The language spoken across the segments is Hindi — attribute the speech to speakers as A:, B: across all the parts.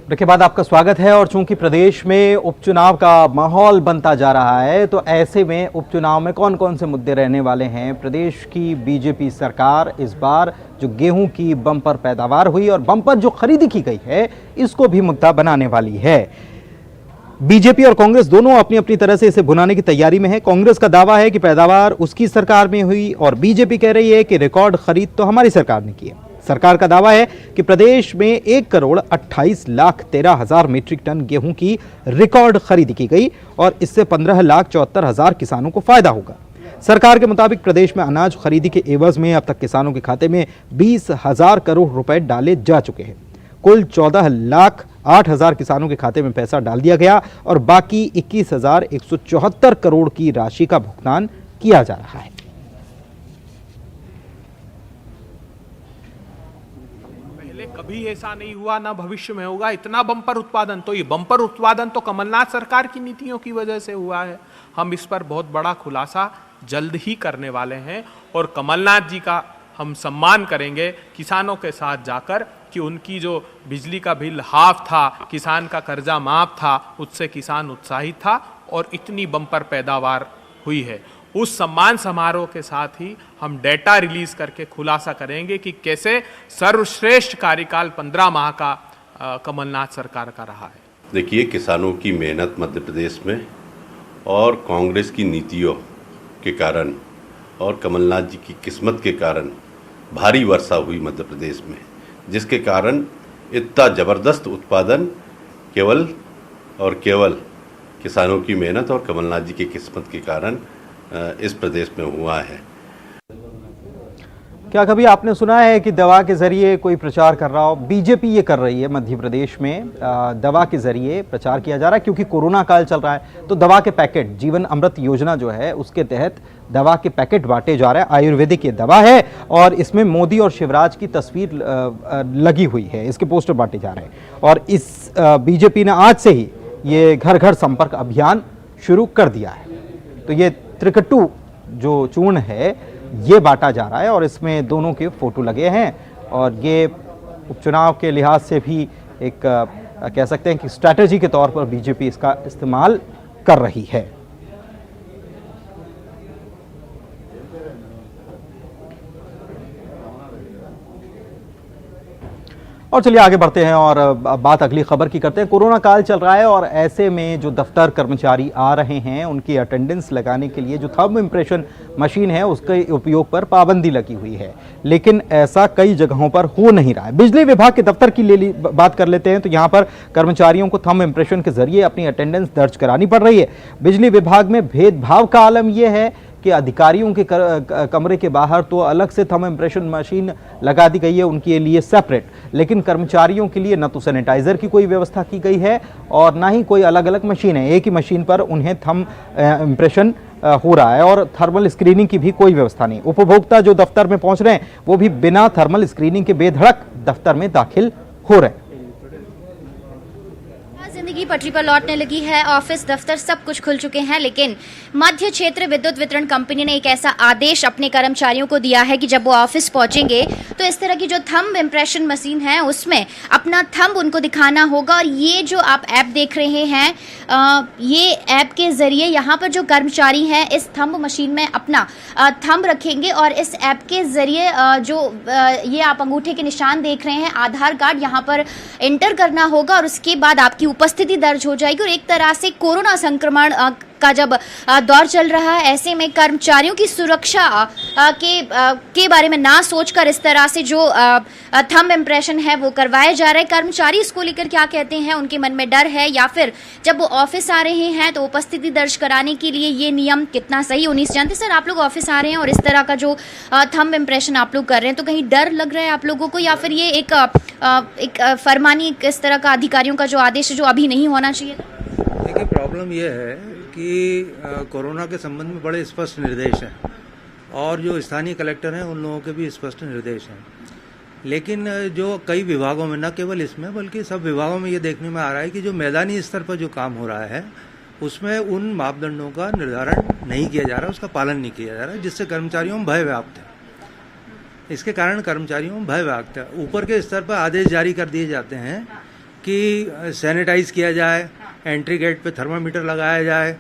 A: के बाद आपका स्वागत है। और चूंकि प्रदेश में उपचुनाव का माहौल बनता जा रहा है, तो ऐसे में उपचुनाव में कौन कौन से मुद्दे रहने वाले हैं। प्रदेश की बीजेपी सरकार इस बार जो गेहूं की बम्पर पैदावार हुई और बम्पर जो खरीदी की गई है, इसको भी मुद्दा बनाने वाली है। बीजेपी और कांग्रेस दोनों अपनी अपनी तरह से इसे भुनाने की तैयारी में है। कांग्रेस का दावा है कि पैदावार उसकी सरकार में हुई और बीजेपी कह रही है कि रिकॉर्ड खरीद तो हमारी सरकार ने की है। सरकार का दावा है कि प्रदेश में 1,28,13,000 मीट्रिक टन गेहूं की रिकॉर्ड खरीदी की गई और इससे 15,74,000 किसानों को फायदा होगा। सरकार के मुताबिक प्रदेश में अनाज खरीदी के एवज में अब तक किसानों के खाते में 20,000 करोड़ रुपए डाले जा चुके हैं। कुल 14,08,000 किसानों के खाते में पैसा डाल दिया गया और बाकी 21,174 करोड़ की राशि का भुगतान किया जा रहा है।
B: कभी ऐसा नहीं हुआ, ना भविष्य में होगा। इतना बम्पर उत्पादन, तो ये बम्पर उत्पादन तो कमलनाथ सरकार की नीतियों की वजह से हुआ है। हम इस पर बहुत बड़ा खुलासा जल्द ही करने वाले हैं और कमलनाथ जी का हम सम्मान करेंगे किसानों के साथ जाकर कि उनकी जो बिजली का बिल हाफ था, किसान का कर्जा माफ था, उससे किसान उत्साहित था और इतनी बम्पर पैदावार हुई है। उस सम्मान समारोह के साथ ही हम डेटा रिलीज करके खुलासा करेंगे कि कैसे सर्वश्रेष्ठ कार्यकाल 15 माह का कमलनाथ सरकार का रहा है।
C: देखिए, किसानों की मेहनत मध्य प्रदेश में और कांग्रेस की नीतियों के कारण और कमलनाथ जी की किस्मत के कारण भारी वर्षा हुई मध्य प्रदेश में, जिसके कारण इतना ज़बरदस्त उत्पादन केवल और केवल किसानों की मेहनत और कमलनाथ जी की किस्मत के कारण इस प्रदेश में हुआ है।
A: क्या कभी आपने सुना है कि दवा के जरिए कोई प्रचार कर रहा हो? बीजेपी ये कर रही है मध्य प्रदेश में, दवा के जरिए प्रचार किया जा रहा है क्योंकि कोरोना काल चल रहा है। तो दवा के पैकेट, जीवन अमृत योजना जो है उसके तहत दवा के पैकेट बांटे जा रहे हैं। आयुर्वेदिक ये दवा है और इसमें मोदी और शिवराज की तस्वीर लगी हुई है, इसके पोस्टर बांटे जा रहे हैं। और इस बीजेपी ने आज से ही ये घर घर संपर्क अभियान शुरू कर दिया है। तो ये त्रिकट्टू जो चूर्ण है ये बांटा जा रहा है और इसमें दोनों के फोटो लगे हैं और ये उपचुनाव के लिहाज से भी एक कह सकते हैं कि स्ट्रैटेजी के तौर पर बीजेपी इसका इस्तेमाल कर रही है। और चलिए आगे बढ़ते हैं और बात अगली खबर की करते हैं। कोरोना काल चल रहा है और ऐसे में जो दफ्तर कर्मचारी आ रहे हैं उनकी अटेंडेंस लगाने के लिए जो थंब इम्प्रेशन मशीन है उसके उपयोग पर पाबंदी लगी हुई है, लेकिन ऐसा कई जगहों पर हो नहीं रहा है। बिजली विभाग के दफ्तर की बात कर लेते हैं तो यहाँ पर कर्मचारियों को थंब इम्प्रेशन के जरिए अपनी अटेंडेंस दर्ज करानी पड़ रही है। बिजली विभाग में भेदभाव का आलम यह है कि अधिकारियों के कमरे के बाहर तो अलग से थंब इम्प्रेशन मशीन लगा दी गई है उनके लिए सेपरेट, लेकिन कर्मचारियों के लिए न तो सैनिटाइजर की कोई व्यवस्था की गई है और ना ही कोई अलग अलग मशीन है। एक ही मशीन पर उन्हें थंब इम्प्रेशन हो रहा है और थर्मल स्क्रीनिंग की भी कोई व्यवस्था नहीं। उपभोक्ता जो दफ्तर में पहुंच रहे हैं वो भी बिना थर्मल स्क्रीनिंग के बेधड़क दफ्तर में दाखिल हो रहे हैं।
D: जिंदगी पटरी पर लौटने लगी है, ऑफिस दफ्तर सब कुछ खुल चुके हैं, लेकिन मध्य क्षेत्र विद्युत वितरण कंपनी ने एक ऐसा आदेश अपने कर्मचारियों को दिया है कि जब वो ऑफिस पहुंचेंगे तो इस तरह की जो थंब इम्प्रेशन मशीन है उसमें अपना थंब उनको दिखाना होगा। और ये जो आप ऐप देख रहे हैं, ये ऐप के जरिए यहाँ पर जो कर्मचारी हैं इस थंब मशीन में अपना थंब रखेंगे और इस ऐप के जरिए जो ये आप अंगूठे के निशान देख रहे हैं, आधार कार्ड यहाँ पर एंटर करना होगा और उसके बाद आपकी उपस्थिति दर्ज हो जाएगी। और एक तरह से कोरोना संक्रमण का जब दौर चल रहा है, ऐसे में कर्मचारियों की सुरक्षा के बारे में ना सोचकर इस तरह से जो थंब इम्प्रेशन है वो करवाया जा रहा है। कर्मचारी इसको लेकर क्या कहते हैं, उनके मन में डर है या फिर जब वो ऑफिस आ रहे हैं तो उपस्थिति दर्ज कराने के लिए ये नियम कितना सही होनी जानते। सर, आप लोग ऑफिस आ रहे हैं और इस तरह का जो थंब इम्प्रेशन आप लोग कर रहे हैं तो कहीं डर लग रहा है आप लोगों को या फिर ये एक फरमानी इस तरह का अधिकारियों का जो आदेश है जो अभी नहीं होना चाहिए?
E: देखिए, प्रॉब्लम ये है कि कोरोना के संबंध में बड़े स्पष्ट निर्देश हैं और जो स्थानीय कलेक्टर हैं उन लोगों के भी स्पष्ट निर्देश हैं, लेकिन जो कई विभागों में, न केवल इसमें बल्कि सब विभागों में ये देखने में आ रहा है कि जो मैदानी स्तर पर जो काम हो रहा है उसमें उन मापदंडों का निर्धारण नहीं किया जा रहा, उसका पालन नहीं किया जा रहा, जिससे कर्मचारियों में भय व्याप्त है। इसके कारण कर्मचारियों में भय व्याप्त है। ऊपर के स्तर पर आदेश जारी कर दिए जाते हैं कि सैनिटाइज किया जाए, एंट्री गेट पे थर्मामीटर लगाया जाए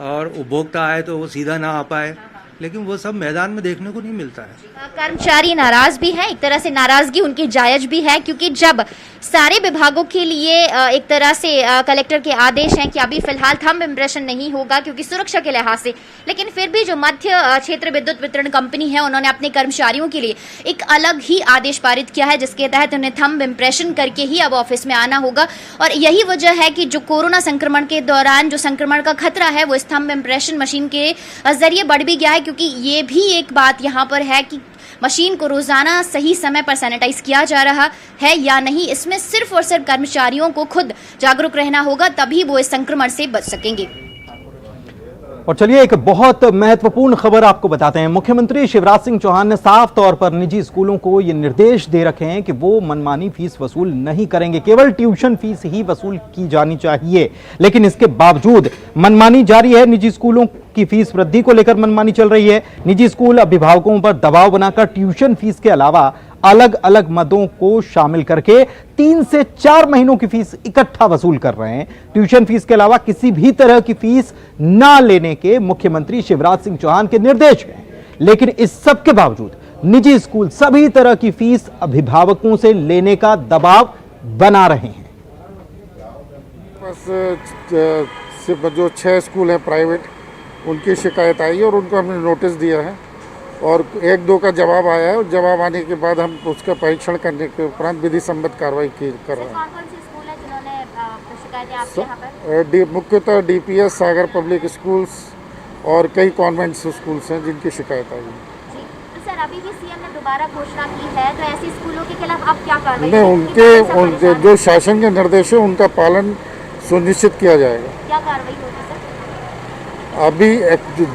E: और उपभोक्ता आए तो वो सीधा ना आ पाए, लेकिन वो सब मैदान में देखने को नहीं मिलता है।
D: कर्मचारी नाराज भी हैं, एक तरह से नाराजगी उनकी जायज भी है, क्योंकि जब सारे विभागों के लिए एक तरह से कलेक्टर के आदेश हैं कि अभी फिलहाल थंब इम्प्रेशन नहीं होगा क्योंकि सुरक्षा के लिहाज से, लेकिन फिर भी जो मध्य क्षेत्र विद्युत वितरण कंपनी है उन्होंने अपने कर्मचारियों के लिए एक अलग ही आदेश पारित किया है, जिसके तहत उन्हें थंब इम्प्रेशन करके ही अब ऑफिस में आना होगा। और यही वजह है कि जो कोरोना संक्रमण के दौरान जो संक्रमण का खतरा है वो थंब इम्प्रेशन मशीन के जरिए बढ़ भी गया है, क्योंकि ये भी एक बात यहाँ पर है कि मशीन को रोजाना सही समय पर सैनिटाइज किया जा रहा है या नहीं, इसमें सिर्फ और सिर्फ कर्मचारियों को खुद जागरूक रहना होगा, तभी वो इस संक्रमण से बच सकेंगे।
A: और चलिए एक बहुत महत्वपूर्ण खबर आपको बताते हैं। मुख्यमंत्री शिवराज सिंह चौहान ने साफ तौर पर निजी स्कूलों को ये निर्देश दे रखे हैं कि वो मनमानी फीस वसूल नहीं करेंगे, केवल ट्यूशन फीस ही वसूल की जानी चाहिए। लेकिन इसके बावजूद मनमानी जारी है। निजी स्कूलों की फीस वृद्धि को लेकर मनमानी चल रही है। निजी स्कूल अभिभावकों पर दबाव बनाकर ट्यूशन फीस के अलावा अलग अलग मदों को शामिल करके 3 से 4 महीनों की फीस इकट्ठा वसूल कर रहे हैं। ट्यूशन फीस के अलावा किसी भी तरह की फीस ना लेने के मुख्यमंत्री शिवराज सिंह चौहान के निर्देश हैं। लेकिन इस सब के बावजूद निजी स्कूल सभी तरह की फीस अभिभावकों से लेने का दबाव बना रहे हैं।
F: बस सिर्फ जो 6 स्कूल हैं प्राइवेट, उनकी शिकायत आई है और उनको हमने नोटिस दिया है और 1-2 का जवाब आया है। और जवाब आने के बाद हम उसका परीक्षण करने के उपरांत विधि सम्मत कार्रवाई कर रहे हैं।
D: कौन-कौन से स्कूल हैं जिन्होंने शिकायतें आपके यहाँ पर?
F: मुख्यतः DPS, सागर पब्लिक स्कूल्स और कई कॉन्वेंट स्कूल्स हैं जिनकी शिकायत आई है।
D: तो सर, अभी भी सीएम ने दोबारा घोषणा की है, तो ऐसे स्कूलों के खिलाफ आप क्या कार्रवाई
F: नहीं, उनके जो शासन के निर्देश है उनका पालन सुनिश्चित किया जाएगा।
D: क्या कार्रवाई होगी सर?
F: अभी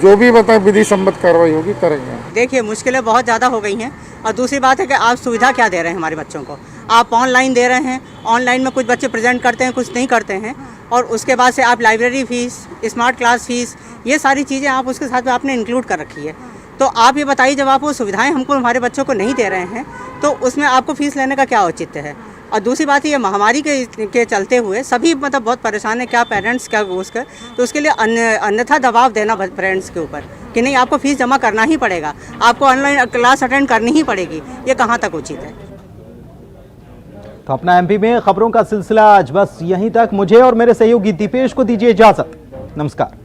F: जो भी बताए विधि सम्मत कार्रवाई होगी, करेंगे।
G: देखिए, मुश्किलें बहुत ज़्यादा हो गई हैं और दूसरी बात है कि आप सुविधा क्या दे रहे हैं हमारे बच्चों को। आप ऑनलाइन दे रहे हैं, ऑनलाइन में कुछ बच्चे प्रेजेंट करते हैं, कुछ नहीं करते हैं, और उसके बाद से आप library fees, smart class fees, ये सारी चीज़ें आप उसके साथ में आपने इंक्लूड कर रखी है। तो आप ये बताइए, जब आप वो सुविधाएं हमको हमारे बच्चों को नहीं दे रहे हैं तो उसमें आपको फ़ीस लेने का क्या औचित्य है। और दूसरी बात ये महामारी के चलते हुए सभी मतलब बहुत परेशान है, क्या पेरेंट्स क्या उसका, तो उसके लिए अन्यथा दबाव देना पेरेंट्स के ऊपर कि नहीं आपको फ़ीस जमा करना ही पड़ेगा, आपको ऑनलाइन क्लास अटेंड करनी ही पड़ेगी, ये कहाँ तक उचित है।
A: तो अपना एमपी में खबरों का सिलसिला आज बस यहीं तक। मुझे और मेरे सहयोगी दीपेश को दीजिए इजाजत। नमस्कार।